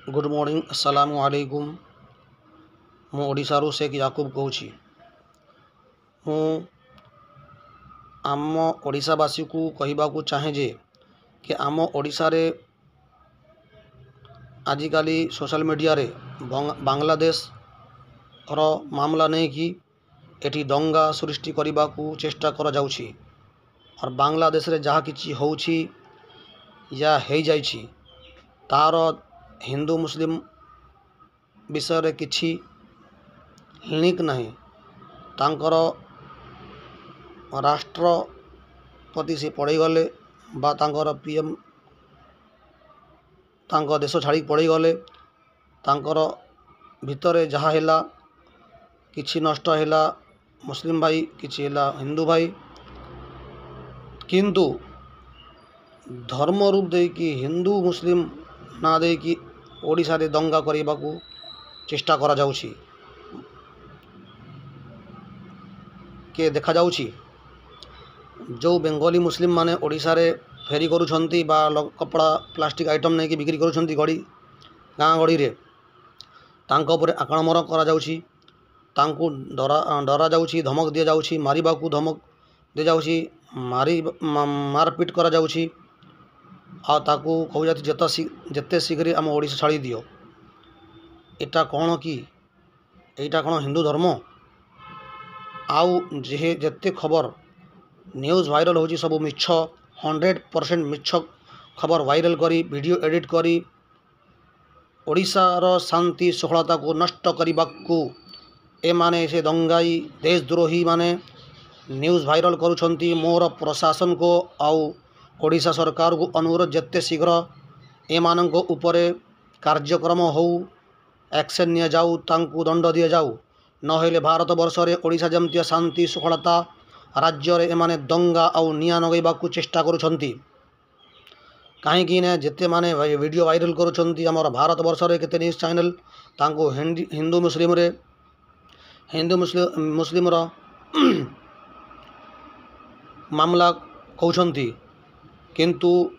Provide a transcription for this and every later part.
Good morning अस्सलामु अलैकुम। मु ओडिशारू शेख याकूब कहूँ। मु आम ओडिशावासी को कहवाकू चाहे जे कि आम ओडिशा रे आजिकाली सोशल मीडिया रे बांग्लादेश रो मामला नहीं कि एटी दंगा सृष्टि करने को चेष्टा करा जाउछि और बांग्लादेश रे जहाँ किछि होउछि या हो जाइछि तार हिंदू मुस्लिम विषय रे किछि लिंक नहीं। तांकर राष्ट्रपति से पड़े गले बा तांकर पीएम तांको देश छाड़ी पड़े गले तांकर भितरे जहाँ हैला किछि नष्ट हैला मुस्लिम भाई किछि हैला हिंदू भाई, किंतु धर्म रूप दे कि हिंदू मुस्लिम ना दे कि ओडिशा रे दंगा करने को चेष्टा करा जाउछि के देखा जाउछि। जो बेंगली मुस्लिम माने ओडिशा रे फेरी करूछंती बा कपड़ा प्लास्टिक आइटम नहीं कि बिक्री करूछंती गड़ी गाँ गड़ी रे तांको उपरे आक्रमण करा जाउछि, तांको डरा जाउछि, धमक दिया जाउछि, मारिबा को धमक दे जाउछि, मारपीट करा जाउछि आ ताको कहू जाती जेते शीघ्र आम ओडिशा छाड़ी दियो। एटा कौन कि एटा कौन हिंदू धर्म? आउ जेते खबर न्यूज़ वायरल होची सब मिछ 100% मिछ खबर वायरल करी वीडियो एडिट करी ओडिशार शांति सफलता को नष्ट करने को ए माने से दंगाई देशद्रोही माने न्यूज़ वायरल करुछंती। मोर प्रशासन को आउ ओडिशा सरकार को अनुरोध जेते शीघ्र ए मानक उपरे कार्यक्रम हो एक्शन निया जाऊ, तांकु दंड दिया जाऊ, नहेले भारत वर्ष रे ओडिशा जमतिया शांति सफलता राज्य रे एमाने दंगा आउ निया नगैबा को चेष्टा करुछंती। कहीं ने जेते माने वीडियो वायरल करुछंती हमर भारत वर्ष रे केते न्यूज़ चैनल तांको हिंदू मुस्लिम रो मामला कहउछंती, किंतु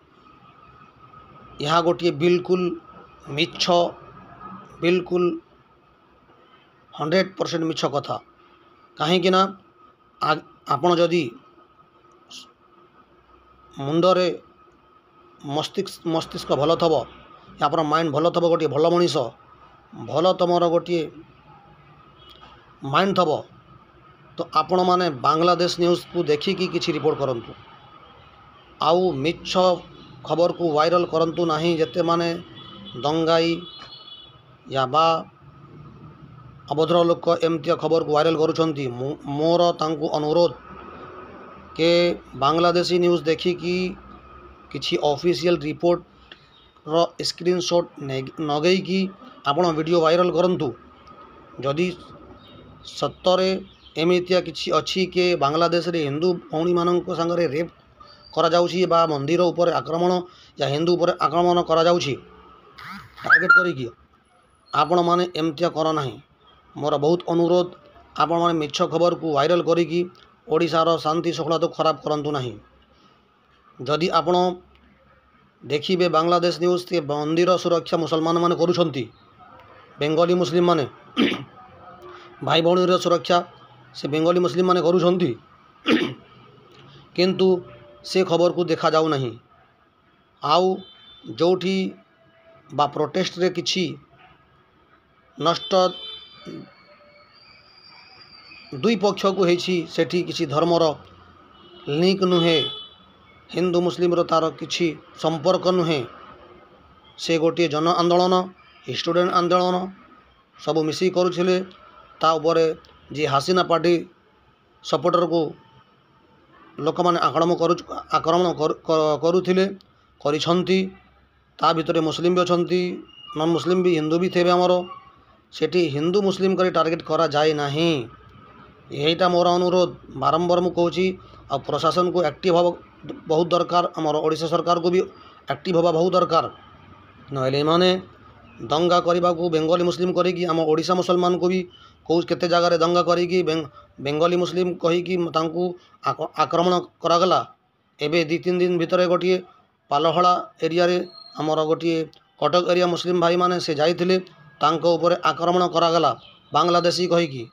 यहाँ गोटे बिल्कुल मिछ बिल्कुल 100% मिछ कथा। कहीं ना आपण जदि मुंडरे मस्तिष्क भल थब या आप माइंड भल थब गोटे भल मनीष भल तुमर गोटे माइंड थब तो आपण माने बांग्लादेश न्यूज़ को देखिकी किछि रिपोर्ट करंतु आउ मिछ खबर को वायरल करंतु नहीं। जेते माने दंगाई या बा अभद्र लोक एमती खबर को वायरल करुछंती मोर तांको अनुरोध के बांग्लादेशी न्यूज़ देखिकी किछि ऑफिशियल रिपोर्ट रो स्क्रीनशॉट नगई कि आपण वीडियो वायरल करंतु। जदि सत्तरे एमितिया किछि अछि के बांग्लादेश रे हिंदू भौणी मानक संगरे रेप करा जाउछि बा मंदिर ऊपर आक्रमण या हिंदू ऊपर आक्रमण करा जाउछि टार्गेट करिकी आपण माने एमतिया कर नाही। मोर बहुत अनुरोध आपण माने मिछ खबर को वायरल करिकी ओडिशार शांति सफलता खराब करंतु नाही। जदि आपण देखिबे बांग्लादेश न्यूज़ के मंदिर सुरक्षा मुसलमान माने करूछंती, बेंगली मुस्लिम माने भाई भौणी सुरक्षा से बेंगली मुस्लिम माने करूछंती, किंतु से खबर को देखा जाऊ नहीं। आउ जोठी बा प्रोटेस्ट रे किछि नष्ट दुई पक्ष को हेछि सेठी किछि धर्मर लिंक नुहे, हिंदू मुस्लिम रो तार किछि संपर्क नुहे। से गोटे जन आंदोलन स्टूडेंट आंदोलन सब मिसी करुथिले ता उपरे जे हासिना पार्टी सपोर्टर को लोक माने आक्रमण करुथिले करिछंती। ता भितरे मुस्लिम भी अछंती, नॉन मुस्लिम भी हिंदू भी थे आमर सेठी हिंदू मुस्लिम करे टार्गेट करा जाए नहीं। यहीटा मोर अनुरोध बारंबार मु कहूँ आ प्रशासन को एक्टिव हवा बहुत दरकार, आमर ओडिशा सरकार को भी एक्टिव हवा बहुत दरकार। नहले माने दंगा करने को बेंगली मुस्लिम करी आम ओडिशा मुसलमान को भी कौ केते जगार दंगा करी बेंगली मुस्लिम कहीकि आक्रमण करागला। एबे 2-3 दिन भितर गोटे पालहड़ा एरिया रे आमर गोटे कटक एरिया मुस्लिम भाई माने से जाइथिले तांको ऊपर आक्रमण करागला बांग्लादेशी कहीकि।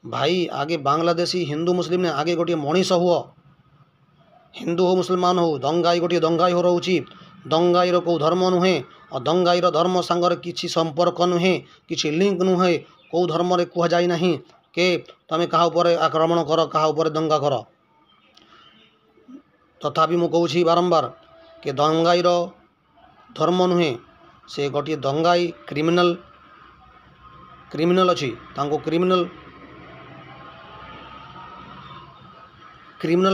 भाई आगे बांग्लादेशी हिंदू मुस्लिम ने आगे गोटे मनीष हुआ, हिंदू हो मुसलमान हो, दंगाई गोटे दंगाई हो रोची। दंगाईर कौ धर्म नुहे और दंगाईर धर्म सांगर किसी संपर्क नुहे, किसी लिंक नुहे। कौ धर्म रे कह जाई नहीं के तमे कहा ऊपर आक्रमण कर, कहा ऊपर दंगा कर। तथापि मु कहूँ बारंबार कि दंगाईर धर्म नुहे, से गोटे दंगाई क्रिमिनल अच्छी, तांको क्रिमिनल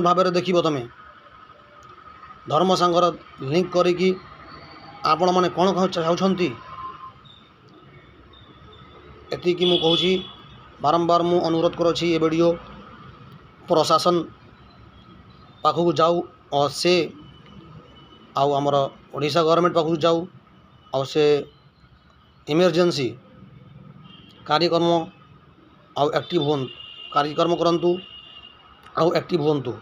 भाव में देखिब। तमें धर्म सांगर लिंक करिकी आपण मैंने कौन कह चाहती एतिकी मु कहूँ बारंबार मु अनुरोध करुँची ए वीडियो प्रशासन पाखक जाऊ और से आउ आमर ओडिशा गवर्नमेंट पाखक जाऊ और से इमरजेंसी कार्यक्रम आउ एक्टिव कार्यक्रम करंतु आउ एक्टिव होंतु।